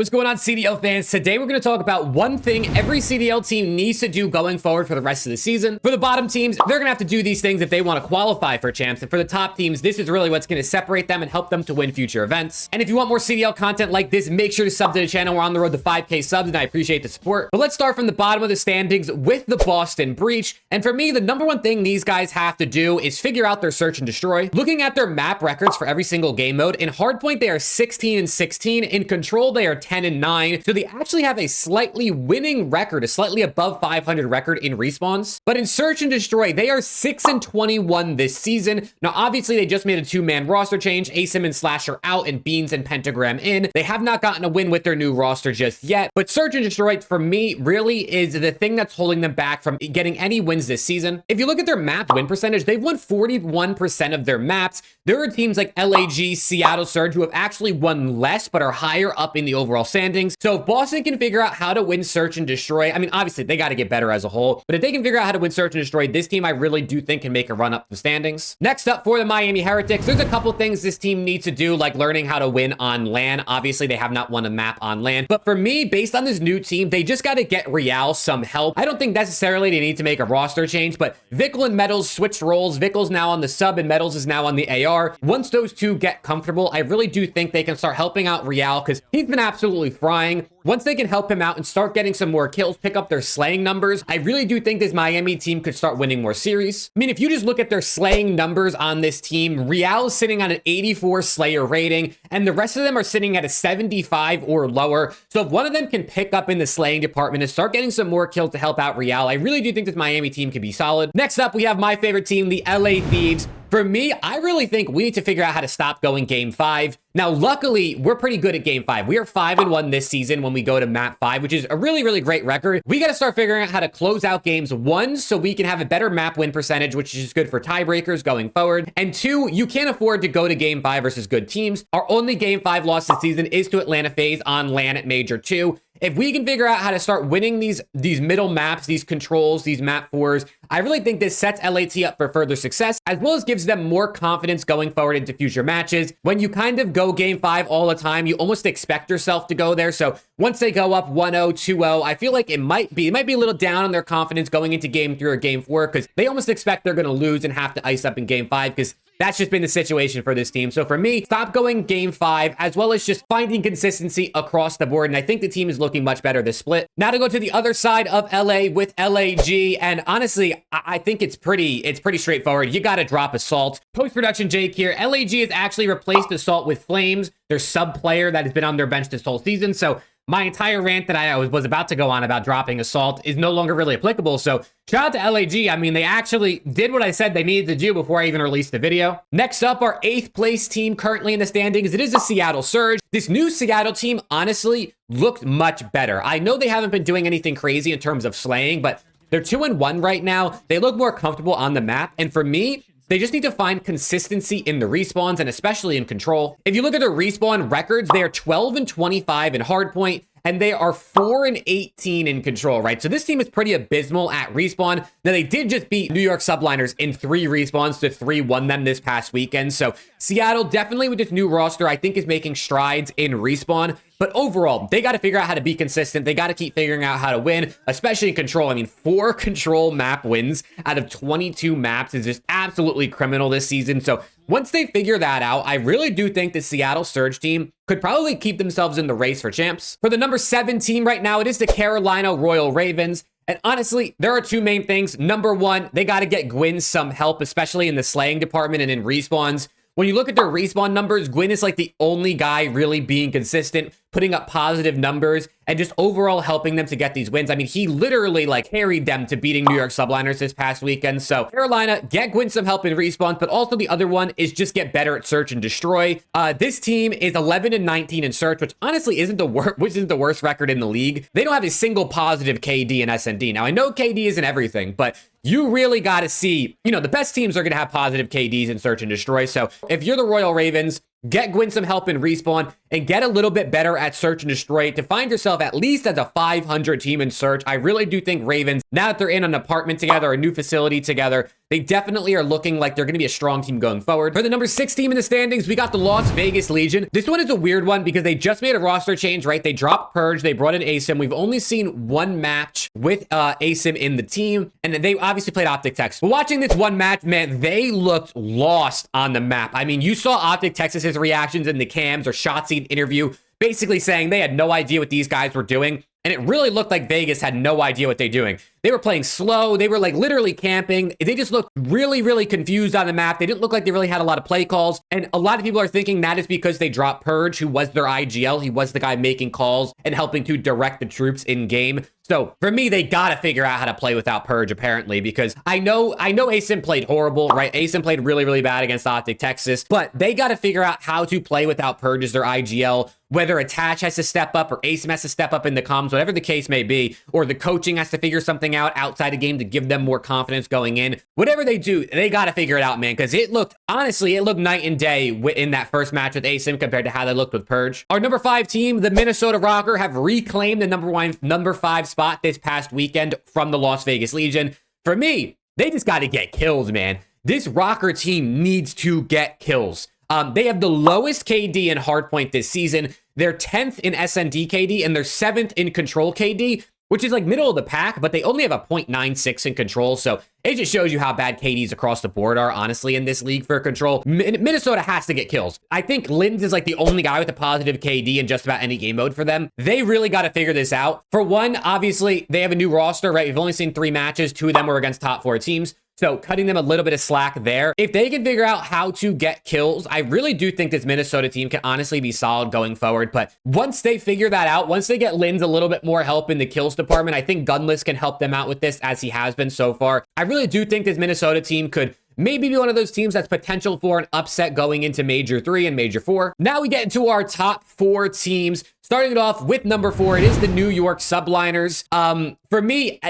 What's going on, CDL fans? Today we're going to talk about one thing every CDL team needs to do going forward for the rest of the season. For the bottom teams, they're going to have to do these things if they want to qualify for champs. And for the top teams, this is really what's going to separate them and help them to win future events. And if you want more CDL content like this, make sure to sub to the channel. We're on the road to 5K subs, and I appreciate the support. But let's start from the bottom of the standings with the Boston Breach. And for me, the number one thing these guys have to do is figure out their search and destroy. Looking at their map records for every single game mode, in Hardpoint, they are 16-16. In Control, they are 10-9. So they actually have a slightly winning record, a slightly above 500 record in respawns. But in Search and Destroy, they are 6-21 this season. Now, obviously, they just made a two-man roster change. ASIM and Slasher out and Beans and Pentagram in. They have not gotten a win with their new roster just yet. But Search and Destroy, for me, really is the thing that's holding them back from getting any wins this season. If you look at their map win percentage, they've won 41% of their maps. There are teams like LAG, Seattle Surge, who have actually won less, but are higher up in the overall standings. So if Boston can figure out how to win Search and Destroy, I mean, obviously they got to get better as a whole, but if they can figure out how to win Search and Destroy, this team I really do think can make a run up the standings. Next up for the Miami Heretics, there's a couple things this team needs to do, like learning how to win on LAN. Obviously they have not won a map on LAN, but for me, based on this new team, they just got to get Real some help. I don't think necessarily they need to make a roster change, but Vickle and Metals switched roles. Vickle's now on the sub and Metals is now on the AR. Once those two get comfortable, I really do think they can start helping out Real, because he's been absolutely frying. Once they can help him out and start getting some more kills, pick up their slaying numbers, I really do think this Miami team could start winning more series. I mean, if you just look at their slaying numbers on this team, Real is sitting on an 84 slayer rating, and the rest of them are sitting at a 75 or lower. So if one of them can pick up in the slaying department and start getting some more kills to help out Real, I really do think this Miami team could be solid. Next up, we have my favorite team, the LA Thieves. For me, I really think we need to figure out how to stop going game 5. Now, luckily, we're pretty good at game 5. We are 5-1 this season when we go to map 5, which is a really, really great record. We got to start figuring out how to close out games 1 so we can have a better map win percentage, which is good for tiebreakers going forward. And 2, you can't afford to go to game 5 versus good teams. Our only game 5 loss this season is to Atlanta FaZe on LAN at Major 2. If we can figure out how to start winning these middle maps, these controls, these map 4s, I really think this sets LAT up for further success, as well as gives them more confidence going forward into future matches. When you kind of go game 5 all the time, you almost expect yourself to go there. So once they go up 1-0, 2-0, I feel like it might be a little down on their confidence going into game 3 or game 4, because they almost expect they're going to lose and have to ice up in game 5, because that's just been the situation for this team. So for me, stop going game 5, as well as just finding consistency across the board. And I think the team is looking much better this split. Now to go to the other side of LA with LAG. And honestly, I think it's pretty straightforward. You got to drop Assault. Post-production Jake here. LAG has actually replaced Assault with Flames, their sub player that has been on their bench this whole season. So my entire rant that I was about to go on about dropping Assault is no longer really applicable. So shout out to LAG. I mean, they actually did what I said they needed to do before I even released the video. Next up, our 8th place team currently in the standings. It is the Seattle Surge. This new Seattle team honestly looked much better. I know they haven't been doing anything crazy in terms of slaying, but they're 2-1 right now. They look more comfortable on the map. And for me, they just need to find consistency in the respawns, and especially in control. If you look at their respawn records, they are 12-25 in Hardpoint, and they are 4-18 in control, right? So this team is pretty abysmal at respawn. Now, they did just beat New York Subliners in 3 respawns to 3-1 them this past weekend. So Seattle, definitely with this new roster, I think is making strides in respawn. But overall, they got to figure out how to be consistent. They got to keep figuring out how to win, especially in control. I mean, 4 control map wins out of 22 maps is just absolutely criminal this season. So once they figure that out, I really do think the Seattle Surge team could probably keep themselves in the race for champs. For the number 7 team right now, it is the Carolina Royal Ravens. And honestly, there are 2 main things. Number 1, they got to get Gwyn some help, especially in the slaying department and in respawns. When you look at their respawn numbers, Gwyn is like the only guy really being consistent, putting up positive numbers, and just overall helping them to get these wins. I mean, he literally like carried them to beating New York Subliners this past weekend. So Carolina, get Gwyn some help in respawns, but also the other one is just get better at search and destroy. This team is 11-19 in search, which honestly isn't the worst record in the league. They don't have a single positive KD in SND. Now I know KD isn't everything, but you really got to see, the best teams are going to have positive KDs in search and destroy. So if you're the Royal Ravens, get Gwyn some help in respawn and get a little bit better at search and destroy to find yourself at least as a 500 team in search. I really do think Ravens, now that they're in an apartment together, a new facility together, They definitely are looking like they're going to be a strong team going forward. For the number 6 team in the standings, we got the Las Vegas Legion. This one is a weird one because they just made a roster change, right? They dropped Purge, they brought in ASIM. We've only seen one match with ASIM in the team, and they obviously played OpTic Texas. But watching this one match, man, they looked lost on the map. I mean, you saw OpTic Texas's reactions in the cams or Shotzi interview, basically saying they had no idea what these guys were doing. And it really looked like Vegas had no idea what they're doing. They were playing slow. They were like literally camping. They just looked really, really confused on the map. They didn't look like they really had a lot of play calls. And a lot of people are thinking that is because they dropped Purge, who was their IGL. He was the guy making calls and helping to direct the troops in game. So for me, they got to figure out how to play without Purge, apparently, because I know ASIM played horrible, right? ASIM played really, really bad against OpTic Texas, but they got to figure out how to play without Purge as their IGL, whether Attach has to step up or ASIM has to step up in the comms, whatever the case may be, or the coaching has to figure something out outside the game to give them more confidence going in. Whatever they do, they got to figure it out, man, because honestly, it looked night and day in that first match with ASIM compared to how they looked with Purge. Our number 5 team, the Minnesota ROKKR, have reclaimed the number 5 spot this past weekend from the Las Vegas Legion. For me, they just got to get kills, man. This ROKKR team needs to get kills. They have the lowest KD in hardpoint this season. They're 10th in SND KD, and they're 7th in control KD, which is like middle of the pack, but they only have a 0.96 in control. So it just shows you how bad KDs across the board are, honestly, in this league for control. Minnesota has to get kills. I think Linz is like the only guy with a positive KD in just about any game mode for them. They really got to figure this out. For one, obviously, they have a new roster, right? We've only seen 3 matches. 2 of them were against top 4 teams. So cutting them a little bit of slack there. If they can figure out how to get kills, I really do think this Minnesota team can honestly be solid going forward. But once they figure that out, once they get Linz a little bit more help in the kills department, I think Gunless can help them out with this as he has been so far. I really do think this Minnesota team could maybe be one of those teams that's potential for an upset going into Major 3 and Major 4. Now we get into our top 4 teams. Starting it off with number 4, it is the New York Subliners. For me,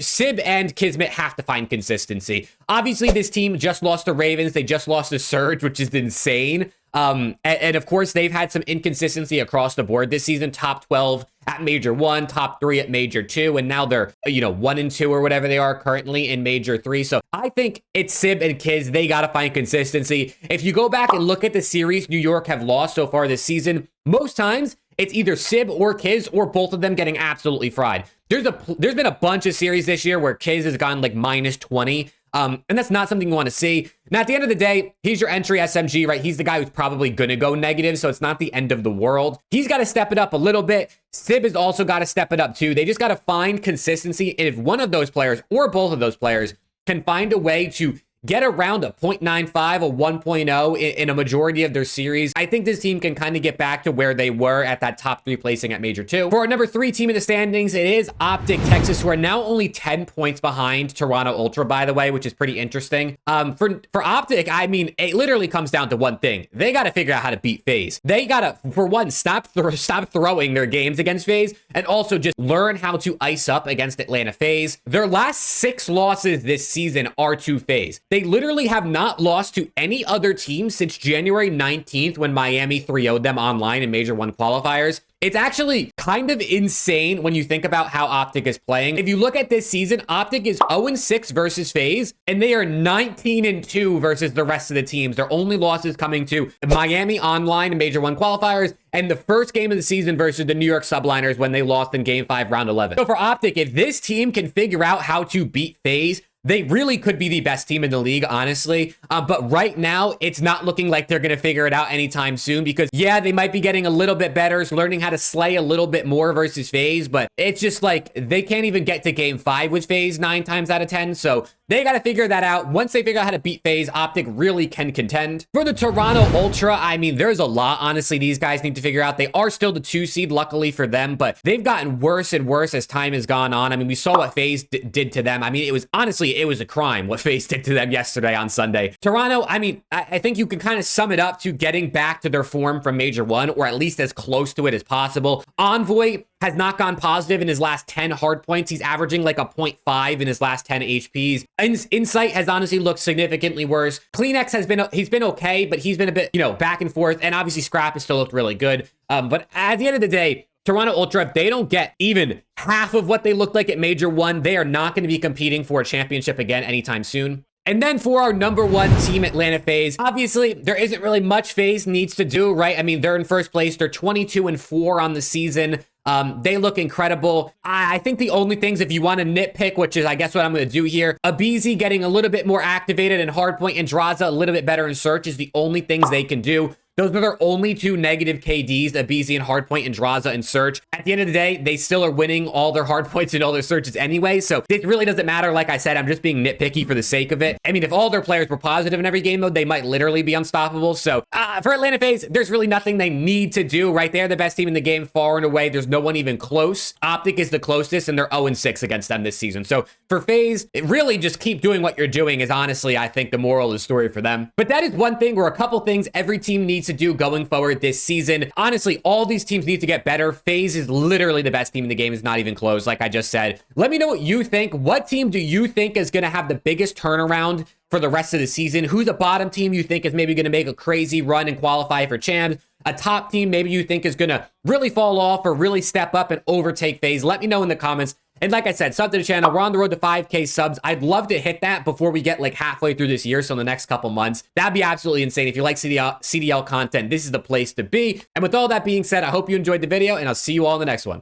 Sib and Kismet have to find consistency. Obviously, this team just lost to Ravens. They just lost to Surge, which is insane. And of course, they've had some inconsistency across the board this season. Top 12 at Major 1, top 3 at Major 2, and now they're, 1 and 2 or whatever they are currently in Major 3. So I think it's Sib and Kiz. They got to find consistency. If you go back and look at the series New York have lost so far this season, most times it's either Sib or Kiz or both of them getting absolutely fried. There's been a bunch of series this year where Kiz has gone like -20. And that's not something you want to see. Now, at the end of the day, he's your entry SMG, right? He's the guy who's probably going to go negative, so it's not the end of the world. He's got to step it up a little bit. Sib has also got to step it up too. They just got to find consistency. And if one of those players or both of those players can find a way to get around a 0.95, a 1.0 in a majority of their series, I think this team can kind of get back to where they were at that top 3 placing at Major 2. For our number 3 team in the standings, it is OpTic Texas, who are now only 10 points behind Toronto Ultra, by the way, which is pretty interesting. For OpTic, I mean, it literally comes down to one thing. They got to figure out how to beat FaZe. They got to, for one, stop throwing their games against FaZe, and also just learn how to ice up against Atlanta FaZe. Their last 6 losses this season are to FaZe. They literally have not lost to any other team since January 19th when Miami 3-0'd them online in Major 1 qualifiers. It's actually kind of insane when you think about how OpTic is playing. If you look at this season, OpTic is 0-6 versus FaZe, and they are 19-2 versus the rest of the teams. Their only losses coming to Miami online in Major 1 qualifiers, and the first game of the season versus the New York Subliners when they lost in Game 5, Round 11. So for OpTic, if this team can figure out how to beat FaZe, they really could be the best team in the league, honestly. But right now, it's not looking like they're going to figure it out anytime soon because, yeah, they might be getting a little bit better, learning how to slay a little bit more versus FaZe, but it's just like they can't even get to Game 5 with FaZe 9 times out of 10. So they got to figure that out. Once they figure out how to beat FaZe, OpTic really can contend. For the Toronto Ultra, I mean, there's a lot, honestly, these guys need to figure out. They are still the 2 seed, luckily for them, but they've gotten worse and worse as time has gone on. I mean, we saw what FaZe did to them. I mean, it was a crime what FaZe did to them yesterday on Sunday. Toronto, I mean, I think you can kind of sum it up to getting back to their form from Major 1, or at least as close to it as possible. Envoy has not gone positive in his last 10 hard points. He's averaging like a 0.5 in his last 10 HPs. Insight has honestly looked significantly worse. Kleenex he's been okay, but he's been a bit, back and forth. And obviously Scrap has still looked really good. But at the end of the day, Toronto Ultra, if they don't get even half of what they looked like at Major 1, they are not going to be competing for a championship again anytime soon. And then for our number one team, Atlanta FaZe, obviously there isn't really much FaZe needs to do, right? I mean, they're in first place. They're 22-4 on the season. They look incredible. I think the only things, if you want to nitpick, which is I guess what I'm going to do here, aBeZy getting a little bit more activated in hardpoint and Draza a little bit better in search is the only things they can do. Those are their only two negative KDs, aBeZy and hardpoint and Draza and search. At the end of the day, they still are winning all their hardpoints and all their searches anyway. So this really doesn't matter. Like I said, I'm just being nitpicky for the sake of it. I mean, if all their players were positive in every game mode, they might literally be unstoppable. So for Atlanta FaZe, there's really nothing they need to do, right? They're the best team in the game far and away. There's no one even close. OpTic is the closest and they're 0-6 against them this season. So for FaZe, really just keep doing what you're doing is honestly, I think, the moral of the story for them. But that is one thing or a couple things every team needs to do going forward this season. Honestly, all these teams need to get better. FaZe is literally the best team in the game. Is not even close, like I just said. Let me know what you think. What team do you think is going to have the biggest turnaround for the rest of the season? Who's a bottom team you think is maybe going to make a crazy run and qualify for champs? A top team maybe you think is going to really fall off or really step up and overtake FaZe? Let me know in the comments. And like I said, sub to the channel. We're on the road to 5K subs. I'd love to hit that before we get like halfway through this year. So in the next couple months, that'd be absolutely insane. If you like CDL content, this is the place to be. And with all that being said, I hope you enjoyed the video and I'll see you all in the next one.